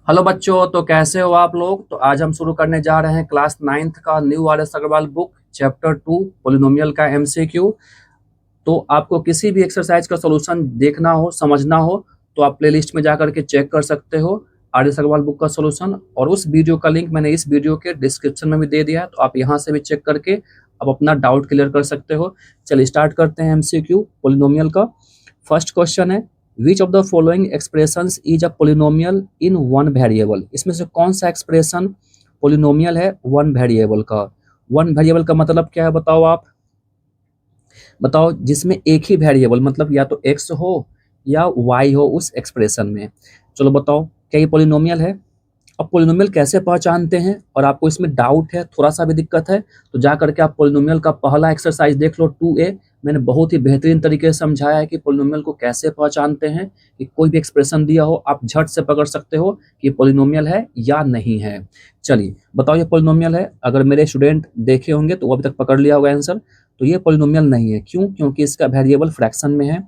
Hello बच्चों, तो कैसे हो आप लोग। तो आज हम शुरू करने जा रहे हैं क्लास नाइन्थ का new R S Agarwal book chapter 2 polynomial का एमसीक्यू। तो आपको किसी भी एक्सरसाइज का सॉल्यूशन देखना हो, समझना हो, तो आप प्लेलिस्ट में जा करके चेक कर सकते हो आर एस अग्रवाल बुक का सॉल्यूशन। और उस वीडियो का लिंक मैंने इस वीडियो के डिस्क्रिप्शन में भी दे दिया है, तो आप यहाँ से भी चेक करके आप अपना डाउट क्लियर कर सकते हो। चलिए स्टार्ट करते हैं एमसीक्यू पोलिनोमियल का। फर्स्ट क्वेश्चन है, विच of the following expressions is a polynomial in one variable. इसमें से कौन सा एक्सप्रेशन पोलिनोमियल है वन वेरिएबल का। वन वेरिएबल का मतलब क्या है बताओ आप। बताओ जिसमें एक ही वेरिएबल मतलब या तो एक्स हो या वाई हो उस एक्सप्रेशन में। चलो बताओ क्या ये पोलिनोमियल है। अब पोलिनोमियल कैसे पहचानते हैं, और आपको इसमें डाउट है, थोड़ा सा भी दिक्कत है, तो जा करके आप पोलिनोमियल का पहला एक्सरसाइज देख लो 2A। मैंने बहुत ही बेहतरीन तरीके से समझाया है कि पोलिनोमियल को कैसे पहचानते हैं। कि कोई भी एक्सप्रेशन दिया हो आप झट से पकड़ सकते हो कि पोलिनोमियल है या नहीं है। चलिए बताओ ये पोलिनोमियल है। अगर मेरे स्टूडेंट देखे होंगे तो वो अभी तक पकड़ लिया होगा आंसर। तो ये पोलिनोमियल नहीं है। क्यों? क्योंकि इसका वेरिएबल फ्रैक्शन में है।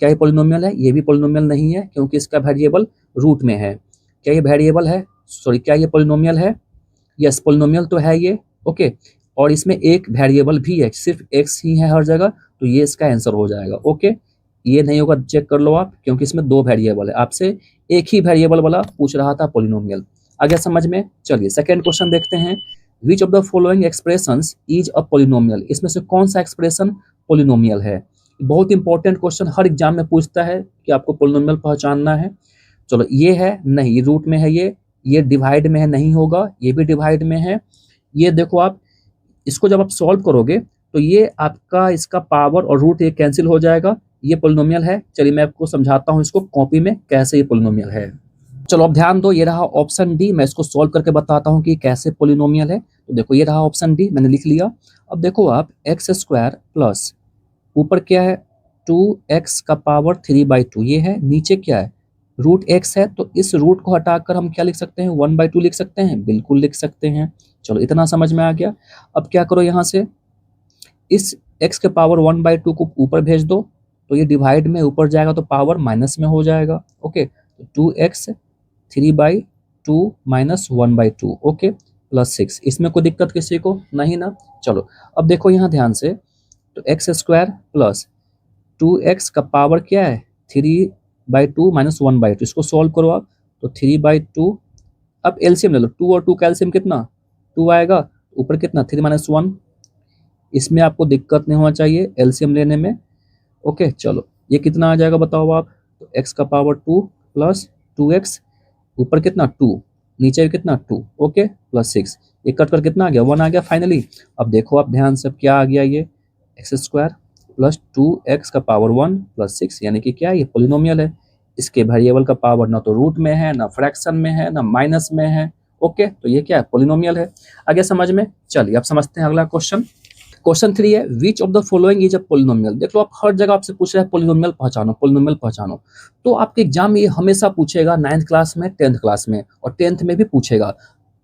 क्या ये पोलिनोमियल है? ये भी पोलिनोमियल नहीं है क्योंकि इसका वेरिएबल रूट में है। क्या ये वेरिएबल है? सॉरी, क्या ये पोलिनोमियल है? यस, पोलिनोमियल तो है ये। ओके, और इसमें एक वेरिएबल भी है, सिर्फ एक्स ही है हर जगह, तो ये इसका आंसर हो जाएगा। ओके, ये नहीं होगा चेक कर लो आप, क्योंकि इसमें दो वेरिएबल है, आपसे एक ही वेरिएबल वाला पूछ रहा था पोलिनोमियल। आगे समझ में। चलिए सेकेंड क्वेश्चन देखते हैं। विच of the following expressions is a polynomial. इसमें से कौन सा एक्सप्रेशन पोलिनोमियल है। बहुत इंपॉर्टेंट क्वेश्चन, हर एग्जाम में पूछता है कि आपको पोलिनोमियल पहचानना है। चलो ये है, नहीं रूट में है ये डिवाइड में है, नहीं होगा, ये भी डिवाइड में है। ये देखो आप, इसको जब आप सॉल्व करोगे तो ये आपका इसका पावर और रूट ये कैंसिल हो जाएगा, ये पोलिनोमियल है। चलिए मैं आपको समझाता हूँ इसको कॉपी में कैसे ये पोलिनोमियल है। चलो अब ध्यान दो, ये रहा ऑप्शन डी। मैं इसको सॉल्व करके बताता हूँ कि कैसे पोलिनोमियल है। तो देखो ये रहा ऑप्शन डी, मैंने लिख लिया। अब देखो आप, एक्स स्क्वायर प्लस ऊपर क्या है 2x का पावर 3/2, ये है। नीचे क्या है रूट एक्स है, तो इस रूट को हटाकर हम क्या लिख सकते हैं 1/2 लिख सकते हैं, बिल्कुल लिख सकते हैं। चलो इतना समझ में आ गया। अब क्या करो, यहाँ से इस x के पावर 1/2 को ऊपर भेज दो, तो ये डिवाइड में ऊपर जाएगा तो पावर माइनस में हो जाएगा। ओके, तो 2x 3/2 माइनस 1/2, ओके, प्लस 6। इसमें कोई दिक्कत किसी को नहीं ना। चलो अब देखो यहाँ ध्यान से, तो एक्स स्क्वायर प्लस 2x का पावर क्या है 3/2 माइनस 1/2, इसको सॉल्व करो आप, तो 3/2। अब एलसीएम ले लो, 2 और 2 का एलसीएम कितना 2 आएगा, ऊपर कितना 3 माइनस 1। इसमें आपको दिक्कत नहीं होना चाहिए एलसीएम लेने में। ओके चलो ये कितना आ जाएगा बताओ आप, तो x का पावर 2 प्लस 2x, ऊपर कितना 2, नीचे कितना 2, ओके, प्लस 6। ये कट कर कितना आ गया 1 आ गया फाइनली। अब देखो आप ध्यान से, अब क्या आ गया, ये एक्स स्क्वायर प्लस 2x का पावर 1 प्लस 6, यानी कि क्या है ये पोलिनोमियल है। इसके वेरिएबल का पावर ना तो रूट में है, ना फ्रैक्शन में है, ना माइनस में है। ओके, तो ये क्या है पोलिनोमियल है। आगे समझ में। चलिए अब समझते हैं अगला क्वेश्चन। क्वेश्चन 3 है, विच of the following is a polynomial. देख लो आप, हर जगह आपसे पूछ रहा है पोलिनोमियल पहचानो, पोलिनोमियल पहचानो। तो आपके एग्जाम में ये हमेशा पूछेगा, 9th क्लास में, 10th क्लास में, और 10th में भी पूछेगा।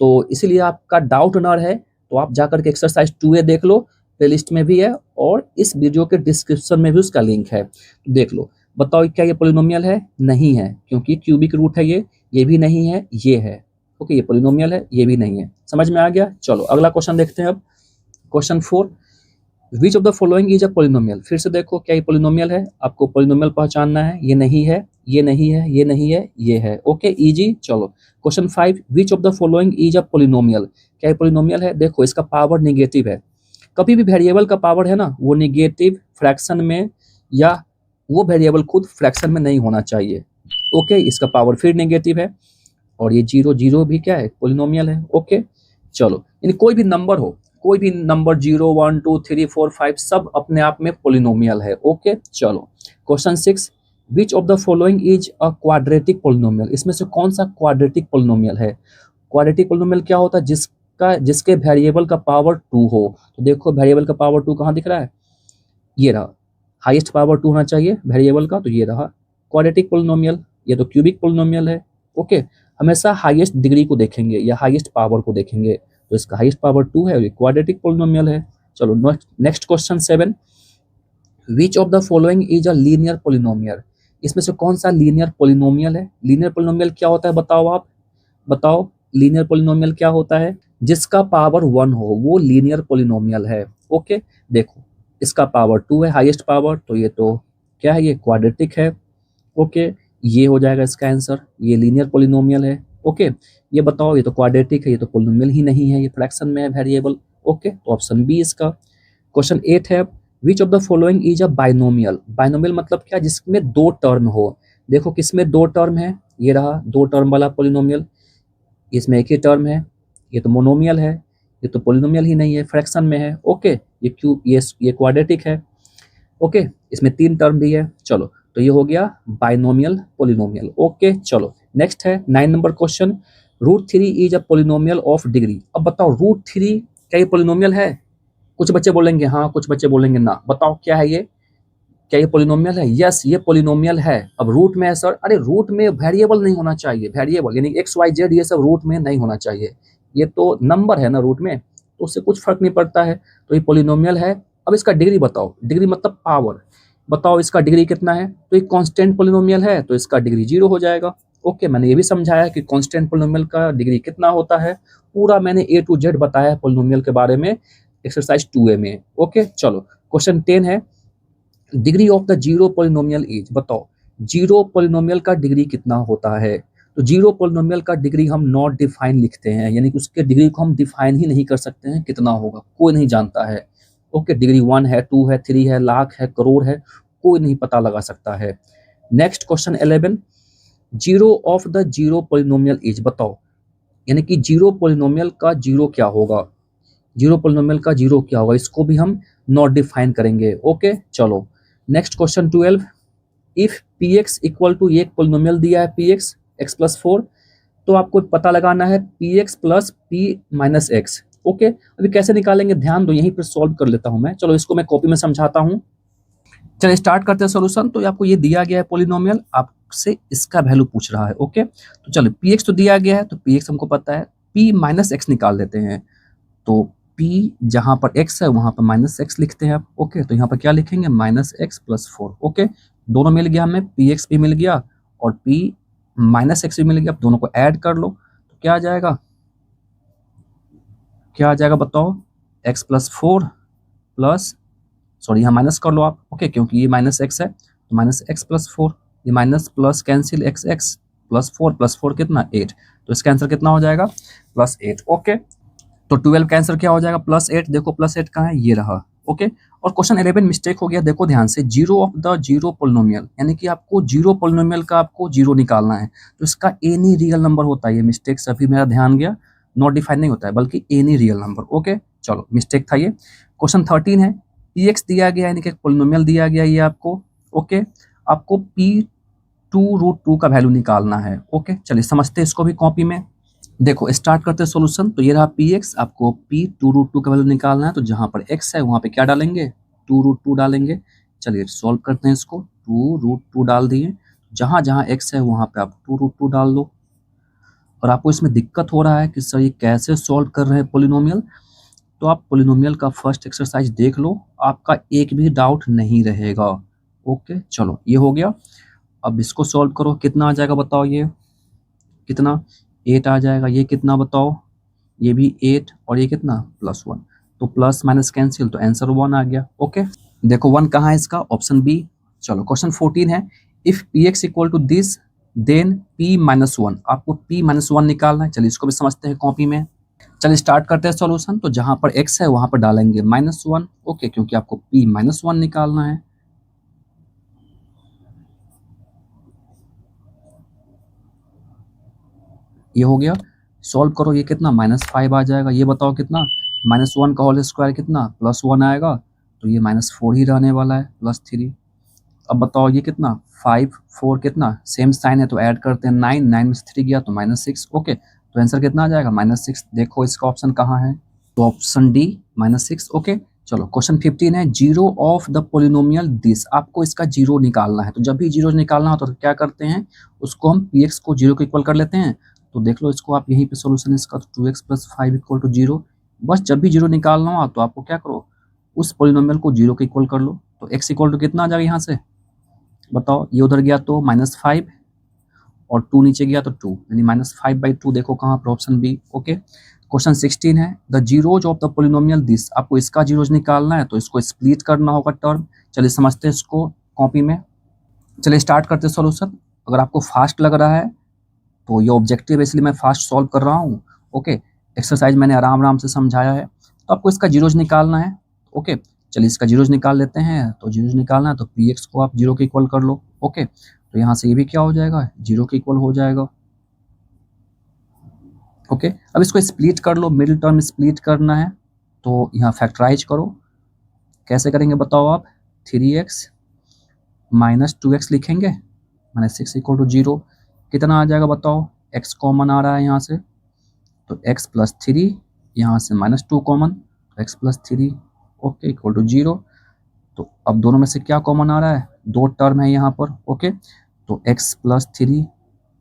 तो इसीलिए आपका डाउट न रहे तो आप जाकर के एक्सरसाइज 2A देख लो, प्लेलिस्ट में भी है, और इस वीडियो के डिस्क्रिप्शन में भी उसका लिंक है, देख लो। बताओ क्या ये पोलिनोमियल है? नहीं है, क्योंकि क्यूबिक रूट है ये भी नहीं है, ये है। ओके, ये पोलिनोमियल है, ये भी नहीं है। समझ में आ गया। चलो अगला क्वेश्चन देखते हैं अब। Question 4, which of the following is a polynomial. फिर से देखो क्या ये पोलिनोमियल है, आपको पोलिनोमियल पहचानना है। ये नहीं है, ये नहीं है, ये नहीं है, ये है। Okay easy. चलो question 5, which of the following is a polynomial. क्या ये पोलिनोमियल है? देखो इसका पावर निगेटिव है। कभी भी वेरिएबल का पावर है ना, वो निगेटिव फ्रैक्शन में, या वो वेरिएबल खुद फ्रैक्शन में नहीं होना चाहिए। ओके, इसका पावर फिर निगेटिव है, और ये 0 0 भी क्या है पोलिनोमियल है। ओके चलो, यानी कोई भी नंबर हो, कोई भी नंबर 0 1 2 3 4 5 सब अपने आप में पोलिनोमियल है। ओके चलो question 6, which of the following is a quadratic polynomial. इसमें से कौन सा क्वाड्रेटिक पोलिनोमियल है। क्वाड्रेटिक पोलिनोमियल क्या होता है, जिसके वेरिएबल का पावर 2 हो। तो देखो वेरिएबल का पावर 2 कहाँ दिख रहा है, ये रहा। हाईएस्ट पावर 2 होना चाहिए वेरिएबल का, तो ये रहा क्वाड्रेटिक पोलिनोमियल। ये तो क्यूबिक पोलिनोमियल है। ओके, हमेशा हाईएस्ट डिग्री को देखेंगे या हाईएस्ट पावर को देखेंगे, तो इसका हाईएस्ट पावर 2 है और ये क्वाड्रेटिक पोलिनोमियल है। चलो next question 7, which of the following is a linear polynomial. इसमें से कौन सा लीनियर पोलिनोमियल है। लीनियर पोलिनोमियल क्या होता है बताओ आप। बताओ लीनियर पोलिनोमियल क्या होता है? जिसका पावर 1 हो वो लीनियर पोलिनोमियल है। ओके, देखो इसका पावर 2 है हाईएस्ट पावर, तो ये तो क्या है, ये क्वाड्रेटिक है। ओके, ये हो जाएगा इसका आंसर, ये लीनियर पोलिनोमियल है। ओके, ये बताओ ये तो क्वाड्रेटिक है, ये तो पोलिनोमियल ही नहीं है, ये फ्रैक्शन में है वेरिएबल। ओके, तो ऑप्शन बी इसका। क्वेश्चन 8 है, विच of the following is a binomial? Binomial मतलब क्या? जिसमें दो टर्म हो। देखो किसमें दो टर्म है, ये रहा दो टर्म वाला पोलिनोमियल, इसमें एक ही टर्म है, ये तो मोनोमियल है, ये तो पोलिनोमियल ही नहीं है, फ्रैक्शन में है। ओके, ये क्यूब, ये क्वाड्रेटिक है। ओके, इसमें तीन टर्म भी है। चलो, तो ये हो गया बाइनोमियल पोलिनोमियल। ओके, चलो नेक्स्ट है 9 number question, √3 is a polynomial of degree. अब बताओ √3 क्या ये पोलिनोमियल है? कुछ बच्चे बोलेंगे हाँ, कुछ बच्चे बोलेंगे ना। बताओ क्या है ये, क्या ये पोलिनोमियल है? यस, ये पोलिनोमियल है। अब रूट में है सर, अरे रूट में वेरिएबल नहीं होना चाहिए, वेरिएबल यानी एक्स वाई जेड ये सब रूट में नहीं होना चाहिए, ये तो नंबर है ना रूट में, तो उससे कुछ फर्क नहीं पड़ता है, तो ये पोलिनोमियल है। अब इसका डिग्री बताओ, डिग्री मतलब पावर, बताओ इसका डिग्री कितना है? तो ये कांस्टेंट पोलिनोमियल है तो इसका डिग्री 0 हो जाएगा। ओके, मैंने ये भी समझाया कि कांस्टेंट पोलिनोमियल का डिग्री कितना होता है, पूरा मैंने A to Z बताया है पोलिनोमियल के बारे में एक्सरसाइज 2A में। ओके, चलो क्वेश्चन 10 है, degree of the zero polynomial is. बताओ जीरो पोलिनोमियल का डिग्री कितना होता है? तो जीरो पोलिनोमियल का डिग्री हम नॉट डिफाइन लिखते हैं, यानी कि उसके डिग्री को हम डिफाइन ही नहीं कर सकते हैं कितना होगा, कोई नहीं जानता है। ओके, डिग्री 1 है, 2 है, 3 है, लाख है, करोड़ है, कोई नहीं पता लगा सकता है। Next question 11, zero of the zero polynomial is. बताओ यानी कि जीरो पोलिनोमियल का जीरो क्या होगा, जीरो पोलिनोमियल का जीरो क्या होगा, इसको भी हम नॉट डिफाइन करेंगे। ओके, चलो next question 12, if P X equal to, एक पोलिनोमियल दिया है पी एक्स एक्स प्लस 4, तो आपको पता लगाना है P x plus P minus x. Okay, अभी कैसे निकालेंगे ध्यान दो, यहीं पर सॉल्व कर लेता हूं मैं। चलो इसको मैं कॉपी में समझाता हूं। चलिए स्टार्ट करते हैं सोल्यूशन। तो आपको ये दिया गया है पोलिनोमियल, आपसे इसका वैल्यू पूछ रहा है। ओके, तो चलो पी एक्स तो दिया गया है, तो पी एक्स हमको पता है, पी माइनस एक्स निकाल लेते हैं। तो p जहां पर x है वहां पर माइनस एक्स लिखते हैं आप। ओके, तो यहाँ पर क्या लिखेंगे, माइनस एक्स प्लस 4। ओके, दोनों मिल गया हमें, पी एक्स भी मिल गया और p माइनस एक्स भी मिल गया। दोनों को ऐड कर लो तो क्या आ जाएगा, क्या आ जाएगा बताओ, x प्लस 4 प्लस, सॉरी यहाँ माइनस कर लो आप। ओके, क्योंकि ये माइनस एक्स है तो माइनस एक्स प्लस 4, ये minus plus cancel, x x plus 4 कितना 8, तो इसका आंसर कितना हो जाएगा +8। ओके, तो 12 का आंसर क्या हो जाएगा +8। देखो +8 कहाँ है, ये रहा। ओके, और क्वेश्चन 11 मिस्टेक हो गया, देखो ध्यान से, zero of the zero polynomial, यानी कि आपको जीरो पोलिनोमियल का आपको जीरो निकालना है, तो इसका एनी रियल नंबर होता है। ये मिस्टेक सभी मेरा ध्यान गया, नॉट डिफाइन नहीं होता है बल्कि एनी रियल नंबर। ओके, चलो मिस्टेक था ये। क्वेश्चन 13 है, पी एक्स दिया गया यानी कि पोलिनोमियल दिया गया ये आपको। ओके, आपको p2√2 का वैल्यू निकालना है। ओके, चलिए समझते हैं इसको भी कॉपी में। देखो स्टार्ट करते हैं सॉल्यूशन। तो ये रहा पी एक्स, आपको p2√2 का वैल्यू निकालना है, तो जहां पर x है वहां पे क्या डालेंगे, 2√2 डालेंगे। चलिए सॉल्व करते हैं इसको, 2√2 डाल दिए, जहां जहां x है वहां पे आप 2√2 डाल दो। और आपको इसमें दिक्कत हो रहा है कि सर ये कैसे सॉल्व कर रहे हैं पोलिनोमियल, तो आप पोलिनोमियल का फर्स्ट एक्सरसाइज देख लो, आपका एक भी डाउट नहीं रहेगा। ओके, चलो ये हो गया। अब इसको सॉल्व करो, कितना आ जाएगा बताओ, ये कितना 8 आ जाएगा, ये कितना बताओ, ये भी 8 और ये कितना +1, तो प्लस माइनस कैंसिल, तो आंसर 1 आ गया। ओके, देखो 1 कहाँ है इसका, ऑप्शन बी। चलो क्वेश्चन 14 है, if P X equal to this then p-1, आपको p-1 निकालना है। चलिए इसको भी समझते हैं कॉपी में। चलिए स्टार्ट करते हैं सॉल्यूशन। तो जहां पर x है वहां पर डालेंगे -1। ओके, क्योंकि आपको p-1 निकालना है। ये हो गया, सॉल्व करो, ये कितना -5 आ जाएगा। ये बताओ कितना, -1 का होल स्क्वायर कितना +1 आएगा, तो ये -4 ही रहने वाला है, +3। अब बताओ ये कितना 5 4 कितना सेम साइन है तो ऐड करते हैं 9 9 में से 3 गया तो -6। ओके, तो आंसर कितना आ जाएगा -6। देखो इसका ऑप्शन कहाँ है, तो ऑप्शन डी -6। ओके, चलो क्वेश्चन 15 है, zero of the polynomial this, आपको इसका जीरो निकालना है। तो जब भी जीरो निकालना हो तो क्या करते हैं, उसको हम px को जीरो के इक्वल कर लेते हैं। तो देख लो इसको आप, यहीं पे सॉल्यूशन इसका, तो 2x + 5 = 0। बस जब भी जीरो निकालना हो तो आपको क्या करो, उस पोलिनोमियल को जीरो के इक्वल कर लो। तो x = कितना आ जाएगा यहाँ से बताओ, ये उधर गया तो -5 और 2 नीचे गया तो 2 यानी -5/2 देखो कहाँ पर ऑप्शन बी। ओके, क्वेश्चन 16 है the zeros of the polynomial this, आपको इसका जीरोज निकालना है तो इसको स्प्लिट करना होगा टर्म। चलिए समझते हैं इसको कॉपी में। चलिए स्टार्ट करते हैं सॉल्यूशन। अगर आपको फास्ट लग रहा है तो ये ऑब्जेक्टिव है इसलिए मैं फास्ट सॉल्व कर रहा हूँ। ओके, एक्सरसाइज मैंने आराम आराम से समझाया है। तो आपको इसका जीरोज निकालना है। ओके, चलिए इसका जीरोज निकाल लेते हैं। तो जीरोज निकालना है तो पी एक्स को आप जीरो के इक्वल कर लो। ओके, तो यहाँ से ये भी क्या हो जाएगा, जीरो के इक्वल हो जाएगा। ओके, अब इसको स्प्लिट कर लो, मिडिल टर्म स्प्लिट करना है तो यहाँ फैक्टराइज करो। कैसे करेंगे बताओ आप, 3x माइनस 2x लिखेंगे, मैंने 6 इक्वल टू 0। कितना आ जाएगा बताओ, x कॉमन आ रहा है यहाँ से तो x प्लस 3, यहाँ से -2 कॉमन तो x plus 3 okay equal to 0। तो अब दोनों में से क्या कॉमन आ रहा है, दो टर्म है यहाँ पर। ओके, तो x प्लस 3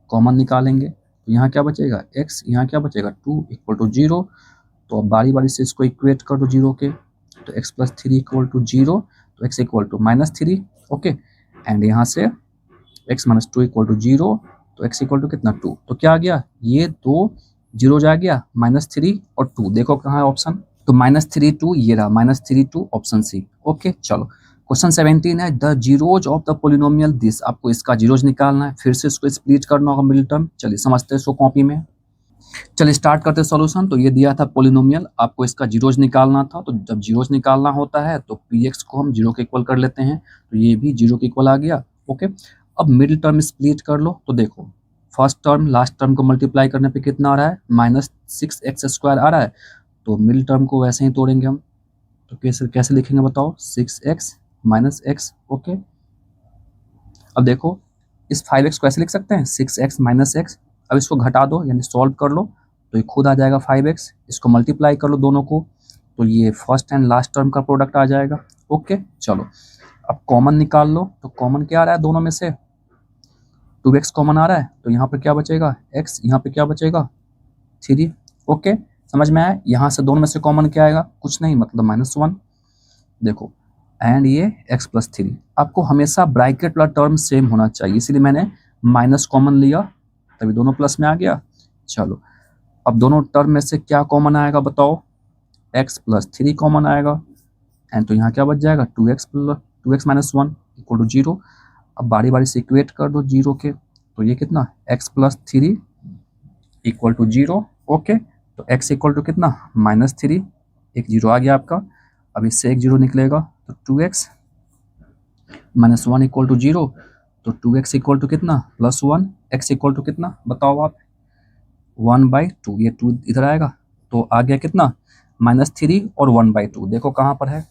कॉमन निकालेंगे तो यहाँ क्या बचेगा x, यहाँ क्या बचेगा 2 इक्वल टू 0। तो अब बारी बारी से इसको इक्वेट कर दो 0 के, तो x प्लस 3 इक्वल टू 0 तो x equal to -3। Okay, and यहाँ से x माइनस 2 इक्वल टू 0 तो x इक्वल टू कितना 2। तो क्या आ गया, ये दो जीरो आ गया, -3 और 2 देखो कहाँ है ऑप्शन, तो -3 2 ये रहा, -3 2 ऑप्शन सी। ओके, चलो क्वेश्चन 17 है the zeros of the polynomial this, आपको इसका जीरोज निकालना है, फिर से इसको स्प्लिट करना होगा मिडिल टर्म। चलिए समझते हैं इसको कॉपी में। चलिए स्टार्ट करते हैं सॉल्यूशन। तो ये दिया था पोलिनोमियल, आपको इसका जीरोज निकालना था। तो जब जीरोज निकालना होता है तो पी एक्स को हम जीरो के इक्वल कर लेते हैं, तो ये भी जीरो के इक्वल आ गया। ओके, अब मिडिल टर्म स्प्लिट कर लो। तो देखो फर्स्ट टर्म लास्ट टर्म को मल्टीप्लाई करने पे कितना आ रहा है, -6x² आ रहा है। तो मिडिल टर्म को वैसे ही तोड़ेंगे हम, तो कैसे कैसे लिखेंगे बताओ, 6x - x। ओके, अब देखो इस 5x को ऐसे लिख सकते हैं 6x - x। अब इसको घटा दो यानी सॉल्व कर लो तो ये खुद आ जाएगा 5x। इसको मल्टीप्लाई कर लो दोनों को तो ये फर्स्ट एंड लास्ट टर्म का प्रोडक्ट आ जाएगा। ओके, चलो अब कॉमन निकाल लो। तो कॉमन क्या आ रहा है दोनों में से, 2x कॉमन आ रहा है तो यहाँ पर क्या बचेगा x, यहाँ पे क्या बचेगा 3। ओके, समझ में आया। यहाँ से दोनों में से कॉमन क्या आएगा, कुछ नहीं मतलब -1। देखो एंड ये x प्लस 3, आपको हमेशा ब्रैकेट वाला टर्म सेम होना चाहिए, इसीलिए मैंने माइनस कॉमन लिया तभी दोनों प्लस में आ गया। चलो अब दोनों टर्म में से क्या कॉमन आएगा बताओ, x प्लस 3 कॉमन आएगा एंड तो यहाँ क्या बच जाएगा 2x माइनस 1 इक्वल टू 0। अब बारी बारी से इक्वेट कर दो 0 के, तो ये कितना x plus 3 equal to 0। Okay, तो x इक्वल टू कितना -3, एक 0 आ गया आपका। अब इससे एक 0 निकलेगा तो 2x माइनस 1 इक्वल टू 0। तो 2x इक्वल टू कितना +1, x इक्वल टू कितना बताओ आप 1/2, ये 2 इधर आएगा तो आ गया कितना -3 और 1/2 देखो कहाँ पर है।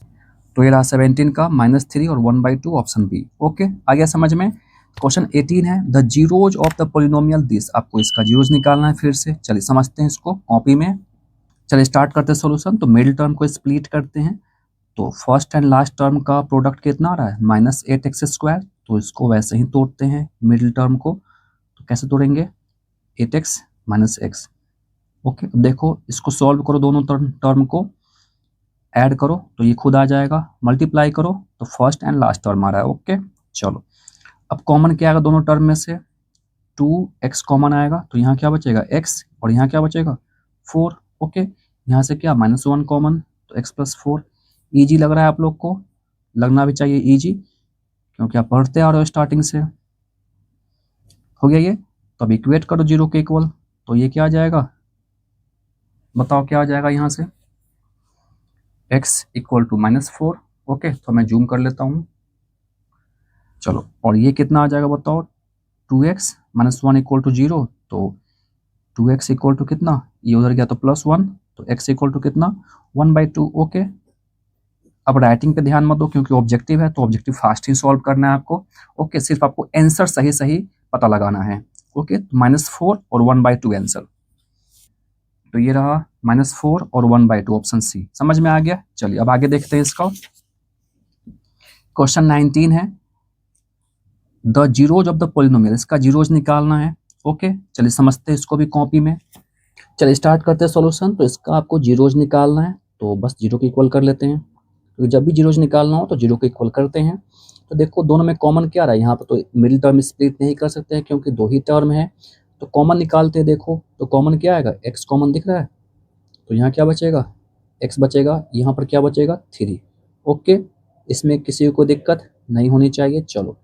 तो ये रहा 17 का -3 और 1/2 ऑप्शन बी। ओके, आ गया समझ में। क्वेश्चन 18 है the zeros of the polynomial this, आपको इसका जीरोज निकालना है फिर से। चलिए समझते हैं इसको कॉपी में। चलिए स्टार्ट करते हैं सॉल्यूशन। तो मिडिल टर्म को स्प्लिट करते हैं तो फर्स्ट एंड लास्ट टर्म का प्रोडक्ट कितना आ रहा है -8x²। तो इसको वैसे ही तोड़ते हैं मिडिल टर्म को, तो कैसे तोड़ेंगे 8x - x। ओके, देखो इसको सॉल्व करो, दोनों टर्म को ऐड करो तो ये खुद आ जाएगा, मल्टीप्लाई करो तो फर्स्ट एंड लास्ट टर्म आ रहा है। ओके, चलो अब कॉमन क्या आएगा दोनों टर्म में से, 2x कॉमन आएगा तो यहाँ क्या बचेगा x और यहाँ क्या बचेगा 4। ओके, यहाँ से क्या -1 कॉमन तो x प्लस 4। ईजी लग रहा है आप लोग को, लगना भी चाहिए ईजी क्योंकि आप पढ़ते आ रहे हो स्टार्टिंग से। हो गया ये, तो अब इक्वेट करो 0 के इक्वल, तो ये क्या आ जाएगा बताओ, क्या आ जाएगा यहाँ से x इक्वल टू -4। ओके, तो मैं जूम कर लेता हूँ। चलो और ये कितना आ जाएगा बताओ 2x - 1 इक्वल टू 0। तो 2x इक्वल टू कितना, ये उधर गया तो +1, तो x इक्वल टू कितना 1/2। ओके, अब राइटिंग पे ध्यान मत दो क्योंकि ऑब्जेक्टिव है तो ऑब्जेक्टिव फास्ट ही सॉल्व करना है आपको। ओके, सिर्फ आपको आंसर सही सही पता लगाना है। ओके, तो -4 और 1/2 आंसर, तो ये रहा -4 और 1/2 ऑप्शन सी। समझ में आ गया। चलिए अब आगे देखते हैं इसका। क्वेश्चन 19 है the zeros of the polynomial, इसका जीरोज निकालना है। ओके, चलिए समझते हैं इसको भी कॉपी में। चलिए स्टार्ट करते हैं सॉल्यूशन। तो इसका आपको जीरोज निकालना है तो बस 0 के इक्वल कर लेते हैं, क्योंकि जब भी जीरोज निकालना हो तो 0 के इक्वल करते हैं। तो देखो दोनों में कॉमन क्या रहा है, यहाँ पर तो मिडिल टर्म स्प्लिट नहीं कर सकते हैं क्योंकि दो ही टर्म है, तो कॉमन निकालते हैं। देखो तो कॉमन क्या आएगा, x कॉमन दिख रहा है, तो यहाँ क्या बचेगा, x बचेगा, यहाँ पर क्या बचेगा 3। ओके, इसमें किसी को दिक्कत नहीं होनी चाहिए। चलो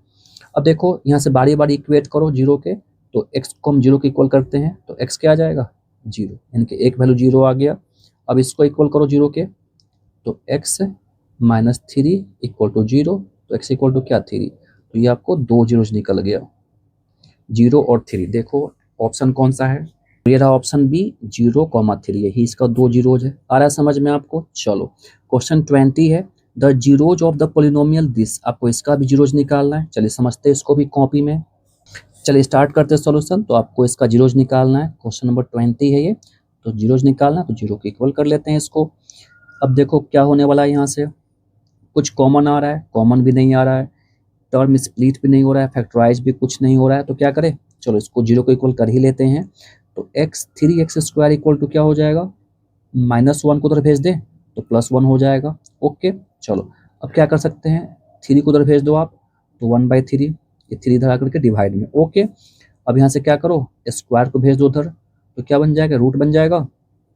अब देखो यहाँ से बारी बारी इक्वेट करो जीरो के, तो x को हम जीरो के इक्वल करते हैं, तो x क्या आ जाएगा 0, यानी कि एक वैल्यू 0 आ गया। अब इसको इक्वल करो जीरो के, तो x माइनस 3 इक्वल टू 0, तो x इक्वल टू क्या 3, तो ये आपको दो जीरोज निकल गया, 0 और 3। देखो ऑप्शन कौन सा है, तो ये रहा ऑप्शन बी 0,3, यही इसका दो जीरोज है। आ रहा है समझ में आपको। चलो क्वेश्चन 20 है, the zeros of the polynomial this, आपको इसका भी जीरोज निकालना है। चलिए समझते हैं इसको भी कॉपी में। चलिए स्टार्ट करते हैं सॉल्यूशन। तो आपको इसका जीरोज निकालना है, क्वेश्चन नंबर 20 है ये, तो जीरोज निकालना है, तो जीरो के इक्वल कर लेते हैं इसको। अब देखो क्या होने वाला है, यहाँ से कुछ कॉमन आ रहा है, कॉमन भी नहीं आ रहा है, टर्म स्प्लिट भी नहीं हो रहा है, फैक्टराइज भी कुछ नहीं हो रहा है, तो क्या करें, चलो इसको जीरो को इक्वल कर ही लेते हैं। तो x3x² इक्वल टू क्या हो जाएगा, -1 को उधर भेज दें तो +1 हो जाएगा। ओके चलो अब क्या कर सकते हैं, 3 को उधर भेज दो आप, तो 1/3, ये 3 इधर आकर के डिवाइड में। ओके अब यहाँ से क्या करो, स्क्वायर को भेज दो उधर, तो क्या बन जाएगा, रूट बन जाएगा,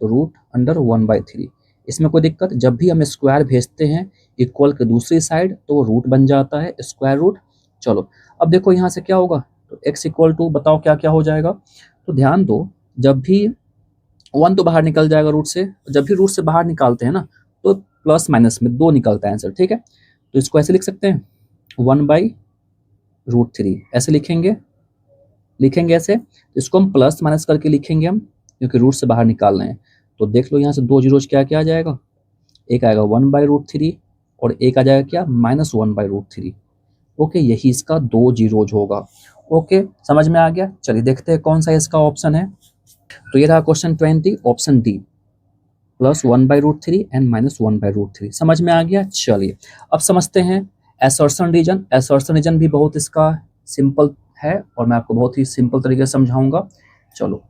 तो रूट अंडर 1/3। इसमें कोई दिक्कत, जब भी हम स्क्वायर भेजते हैं इक्वल के दूसरी साइड तो वो रूट बन जाता है, स्क्वायर रूट। चलो अब देखो यहाँ से क्या होगा, तो x इक्वल टू बताओ क्या क्या हो जाएगा, तो ध्यान दो, जब भी 1 तो बाहर निकल जाएगा रूट से, जब भी रूट से बाहर निकालते हैं ना तो प्लस माइनस में 2 निकलता है आंसर, ठीक है। तो इसको ऐसे लिख सकते हैं 1/√3, ऐसे लिखेंगे ऐसे, तो इसको हम प्लस माइनस करके लिखेंगे हम, क्योंकि रूट से बाहर निकाल रहे हैं। तो देख लो यहाँ से दो जीरोज क्या क्या आ जाएगा, एक आएगा 1/√3 और एक आ जाएगा क्या -1/√3। ओके यही इसका दो जीरोज होगा। ओके समझ में आ गया। चलिए देखते हैं कौन सा इसका ऑप्शन है। तो ये रहा क्वेश्चन 20, ऑप्शन डी, +1/√3 एंड -1/√3। समझ में आ गया। चलिए अब समझते हैं असर्शन रीजन। असर्शन रीजन भी बहुत इसका सिंपल है और मैं आपको बहुत ही सिंपल तरीके से समझाऊंगा। चलो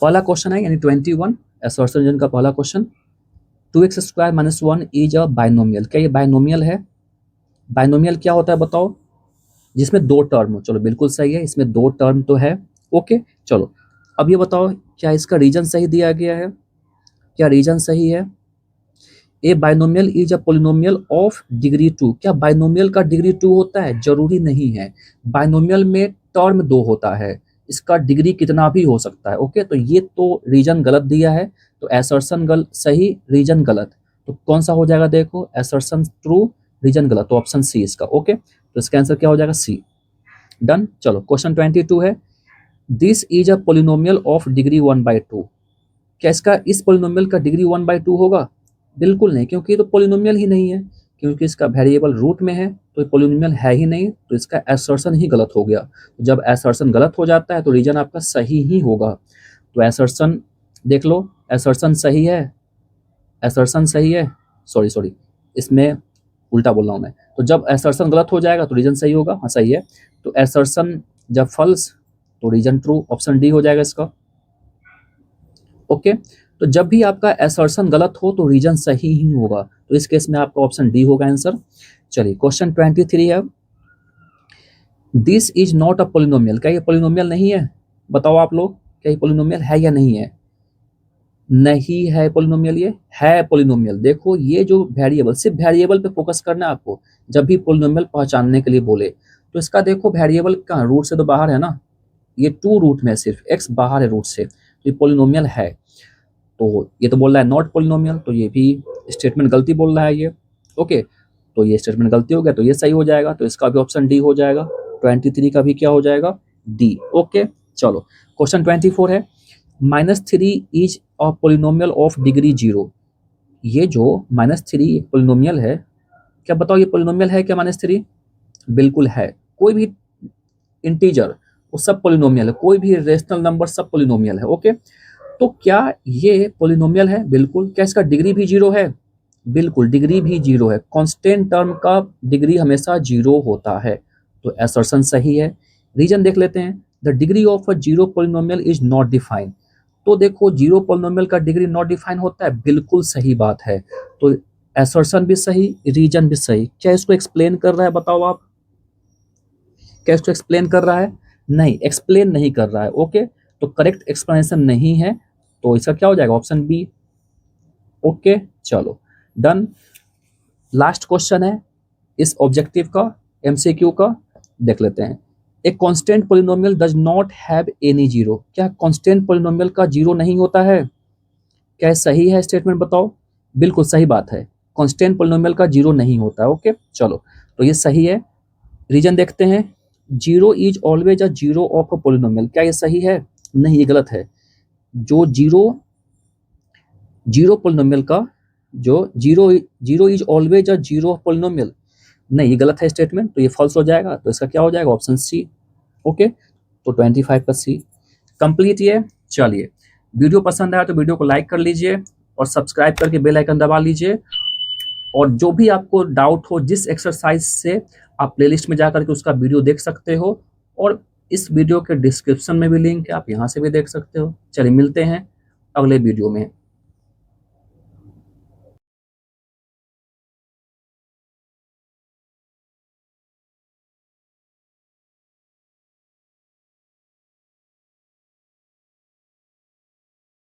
पहला क्वेश्चन है यानी 21 असर्शन रीजन का पहला question, 2x² - 1 is a binomial. क्या ये बाइनोमियल है? बाइनोमियल क्या होता है बताओ, जिसमें दो टर्म हो। चलो बिल्कुल सही है, इसमें दो टर्म तो है। ओके चलो अब ये बताओ क्या इसका रीजन सही दिया गया है, क्या रीजन सही है? A binomial is a polynomial of degree 2। क्या बाइनोमियल का डिग्री 2 होता है? जरूरी नहीं है, बाइनोमियल में टर्म 2 होता है, इसका डिग्री कितना भी हो सकता है। ओके तो ये तो रीजन गलत दिया है, तो एसर्शन सही, रीजन गलत, तो कौन सा हो जाएगा, देखो एसर्शन ट्रू, रीजन गलत, तो ऑप्शन सी इसका। ओके तो इसका आंसर क्या हो जाएगा, सी। डन। चलो क्वेश्चन 22 है, this is a polynomial of degree 1/2। क्या इसका इस पोलिनोमियल का डिग्री 1/2 होगा? बिल्कुल नहीं, क्योंकि ये तो पोलिनोमियल ही नहीं है, क्योंकि इसका वेरिएबल रूट में है, तो ये पोलिनोमियल है ही नहीं, तो इसका एसर्शन ही गलत हो गया। जब एसर्शन गलत हो जाता है तो रीजन आपका सही ही होगा। तो एसर्शन देख लो, एसर्शन सही है, एसर्शन सही है, सॉरी इसमें उल्टा बोल रहा हूँ मैं। तो जब एसर्शन गलत हो जाएगा तो रीजन सही होगा, हाँ सही है। तो एसर्शन जब फॉल्स तो रीजन ट्रू, ऑप्शन डी हो जाएगा इसका। ओके तो जब भी आपका एसर्शन गलत हो तो रीजन सही ही होगा, तो इस केस में आपका ऑप्शन डी होगा आंसर। चलिए क्वेश्चन 23 है, this is not a polynomial. क्या ये पोलिनोमियल नहीं है? बताओ आप लोग, क्या ये पोलिनोमियल है या नहीं है? नहीं है पोलिनोमियल, ये है पोलिनोमियल। देखो ये जो वेरिएबल, सिर्फ वेरिएबल पे फोकस करना है आपको जब भी पोलिनोमियल पहचानने के लिए बोले। तो इसका देखो वेरिएबल कहाँ, रूट से तो बाहर है ना, ये 2 रूट में, सिर्फ x बाहर है रूट से, तो ये पोलिनोमियल है। तो ये तो बोल रहा है नॉट पोलिनोमियल, तो ये भी स्टेटमेंट गलती बोल रहा है ये। ओके तो ये स्टेटमेंट गलती हो गया, तो ये सही हो जाएगा, तो इसका भी ऑप्शन डी हो जाएगा। 23 का भी क्या हो जाएगा, डी। ओके चलो क्वेश्चन 24 है, -3 is a polynomial of degree 0। ये जो -3 पोलिनोमियल है, क्या बताओ ये पोलिनोमियल है क्या -3? बिल्कुल है, कोई भी इंटीजर वो सब पोलिनोमियल है, कोई भी रेशनल नंबर सब पोलिनोमियल है। ओके तो क्या ये पोलिनोमियल है? बिल्कुल। क्या इसका डिग्री भी 0 है? बिल्कुल डिग्री भी 0 है, कांस्टेंट टर्म का डिग्री हमेशा 0 होता है, तो एसर्शन सही है। रीजन देख लेते हैं, the degree of a 0 polynomial is not defined. तो देखो 0 पोलिनोमियल का डिग्री नॉट डिफाइन होता है, बिल्कुल सही बात है। तो असर्शन भी सही, रीजन भी सही। क्या इसको एक्सप्लेन कर रहा है, बताओ आप? क्या इसको एक्सप्लेन कर रहा है? नहीं, एक्सप्लेन नहीं कर रहा है। ओके, तो करेक्ट एक्सप्लेनेशन नहीं है, तो इसका क्या हो जाएगा? Option B. ओके, चलो डन। लास्ट क्वेश्चन है इस ऑब्जेक्टिव का, एमसीक्यू का, देख लेते हैं। A constant polynomial does not have any zero. क्या कांस्टेंट पोलिनोमियल का जीरो नहीं होता है? क्या ये सही है स्टेटमेंट, बताओ? बिल्कुल सही बात है, कांस्टेंट पोलिनोमियल का जीरो नहीं होता है। ओके, चलो तो ये सही है। रीजन देखते हैं। Zero is always a zero of a polynomial. क्या ये सही है? नहीं, ये गलत है। जो जीरो जीरो पोलिनोमियल का, जो zero zero is always a zero of polynomial, नहीं, ये गलत है स्टेटमेंट, तो ये फॉल्स हो जाएगा। तो इसका क्या हो जाएगा? Option C. ओके, तो 25 का सी कंप्लीट। ये चलिए, वीडियो पसंद आया तो वीडियो को लाइक कर लीजिए और सब्सक्राइब करके बेल आइकन दबा लीजिए। और जो भी आपको डाउट हो जिस एक्सरसाइज से, आप प्लेलिस्ट में जाकर के उसका वीडियो देख सकते हो, और इस वीडियो के डिस्क्रिप्शन में भी लिंक है, आप यहाँ से भी देख सकते हो। चलिए मिलते हैं अगले वीडियो में।